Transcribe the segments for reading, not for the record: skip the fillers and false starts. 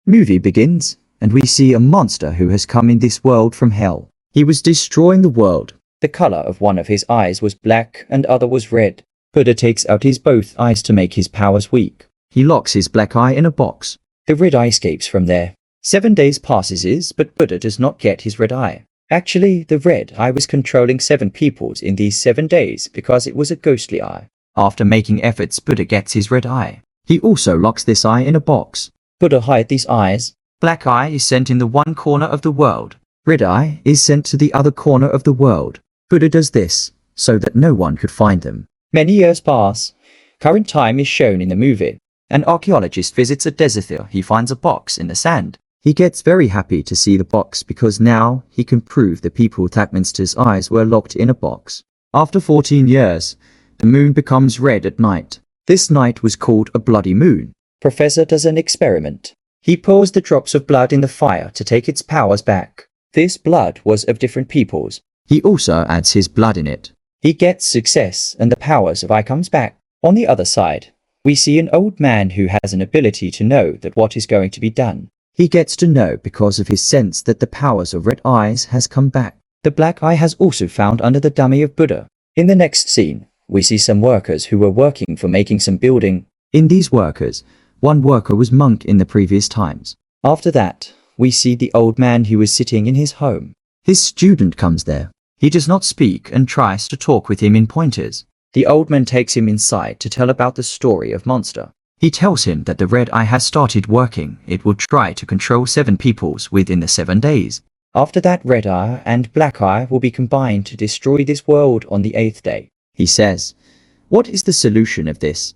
Movie begins, and we see a monster who has come in this world from hell. He was destroying the world. The color of one of his eyes was black and other was red. Buddha takes out his both eyes to make his powers weak. He locks his black eye in a box. The red eye escapes from there. 7 days passes, but Buddha does not get his red eye. Actually, the red eye was controlling 7 peoples in these 7 days because it was a ghostly eye. After making efforts, Buddha gets his red eye. He also locks this eye in a box. Buddha hide these eyes. Black eye is sent in the one corner of the world. Red eye is sent to the other corner of the world. Buddha does this so that no one could find them. Many years pass. Current time is shown in the movie. An archaeologist visits a desert. He finds a box in the sand. He gets very happy to see the box because now he can prove the people Thakminster's eyes were locked in a box. After 14 years, the moon becomes red at night. This night was called a bloody moon. Professor does an experiment. He pours the drops of blood in the fire to take its powers back. This blood was of different peoples. He also adds his blood in it. He gets success and the powers of eye comes back. On the other side, we see an old man who has an ability to know that what is going to be done. He gets to know because of his sense that the powers of red eyes has come back. The black eye has also found under the dummy of Buddha. In the next scene, we see some workers who were working for making some building. In these workers, one worker was monk in the previous times. After that, we see the old man who was sitting in his home. His student comes there. He does not speak and tries to talk with him in pointers. The old man takes him inside to tell about the story of monster. He tells him that the red eye has started working. It will try to control 7 peoples within the 7 days. After that, red eye and black eye will be combined to destroy this world on the 8th day. He says, "What is the solution of this?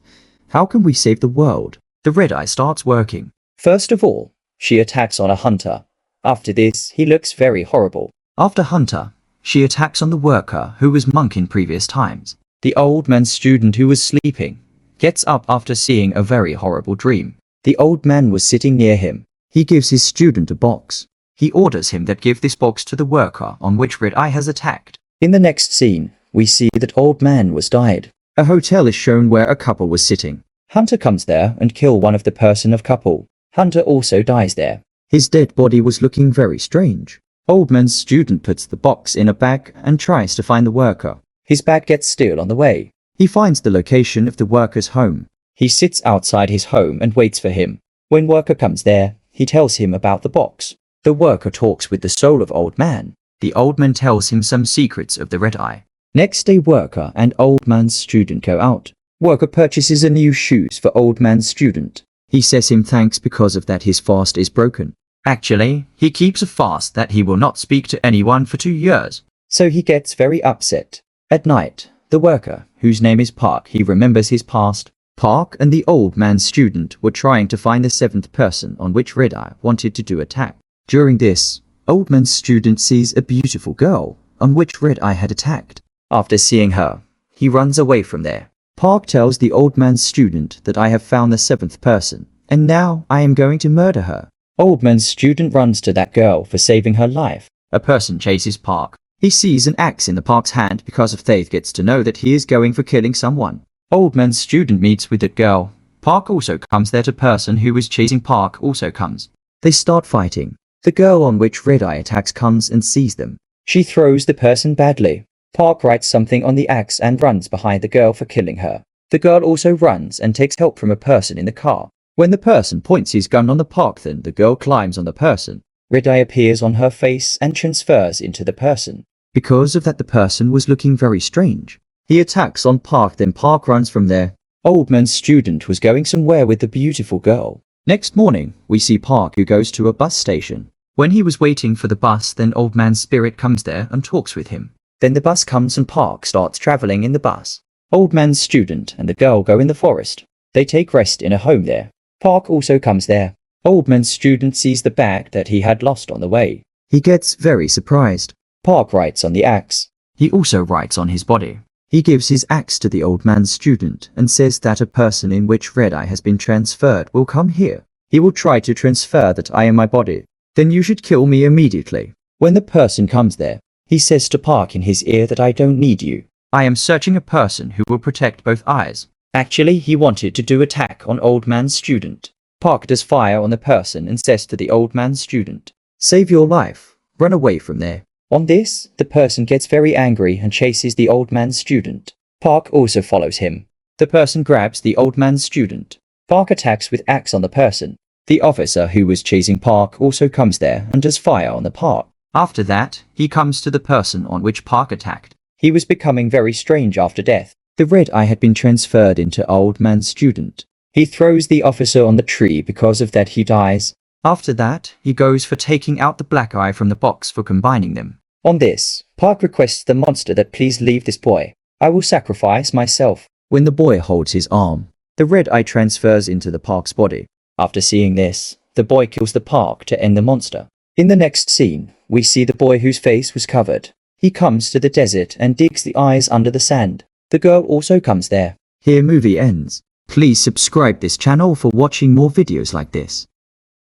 How can we save the world?" The red eye starts working. First of all, she attacks on a hunter. After this, he looks very horrible. After hunter, she attacks on the worker who was monk in previous times. The old man's student who was sleeping gets up after seeing a very horrible dream. The old man was sitting near him. He gives his student a box. He orders him that give this box to the worker on which red eye has attacked. In the next scene, we see that old man was died. A hotel is shown where a couple was sitting. Hunter comes there and kill one of the person of couple. Hunter also dies there. His dead body was looking very strange. Old man's student puts the box in a bag and tries to find the worker. His bag gets stolen on the way. He finds the location of the worker's home. He sits outside his home and waits for him. When worker comes there, he tells him about the box. The worker talks with the soul of old man. The old man tells him some secrets of the red eye. Next day, worker and old man's student go out. Worker purchases a new shoes for old man's student. He says him thanks because of that his fast is broken. Actually, he keeps a fast that he will not speak to anyone for 2 years. So he gets very upset. At night, the worker, whose name is Park, he remembers his past. Park and the old man's student were trying to find the 7th person on which red eye wanted to do attack. During this, old man's student sees a beautiful girl on which red eye had attacked. After seeing her, he runs away from there. Park tells the old man's student that I have found the 7th person, and now I am going to murder her. Old man's student runs to that girl for saving her life. A person chases Park. He sees an axe in the Park's hand because of Faith gets to know that he is going for killing someone. Old man's student meets with that girl. Park also comes there. The person who was chasing Park also comes. They start fighting. The girl on which red eye attacks comes and sees them. She throws the person badly. Park writes something on the axe and runs behind the girl for killing her. The girl also runs and takes help from a person in the car. When the person points his gun on the Park, then the girl climbs on the person. Red eye appears on her face and transfers into the person. Because of that, the person was looking very strange. He attacks on Park, then Park runs from there. Old man's student was going somewhere with the beautiful girl. Next morning, we see Park who goes to a bus station. When he was waiting for the bus, then old man's spirit comes there and talks with him. Then the bus comes and Park starts traveling in the bus. Old man's student and the girl go in the forest. They take rest in a home there. Park also comes there. Old man's student sees the bag that he had lost on the way. He gets very surprised. Park writes on the axe. He also writes on his body. He gives his axe to the old man's student and says that a person in which red eye has been transferred will come here. He will try to transfer that eye in my body. Then you should kill me immediately. When the person comes there, he says to Park in his ear that I don't need you. I am searching a person who will protect both eyes. Actually, he wanted to do attack on old man's student. Park does fire on the person and says to the old man's student, "Save your life. Run away from there." On this, the person gets very angry and chases the old man's student. Park also follows him. The person grabs the old man's student. Park attacks with axe on the person. The officer who was chasing Park also comes there and does fire on the Park. After that, he comes to the person on which Park attacked. He was becoming very strange after death. The red eye had been transferred into old man's student. He throws the officer on the tree. Because of that he dies. After that, he goes for taking out the black eye from the box for combining them. On this, Park requests the monster that please leave this boy. "I will sacrifice myself." When the boy holds his arm, the red eye transfers into the Park's body. After seeing this, the boy kills the Park to end the monster. In the next scene, we see the boy whose face was covered. He comes to the desert and digs the eyes under the sand. The girl also comes there. Here movie ends. Please subscribe this channel for watching more videos like this.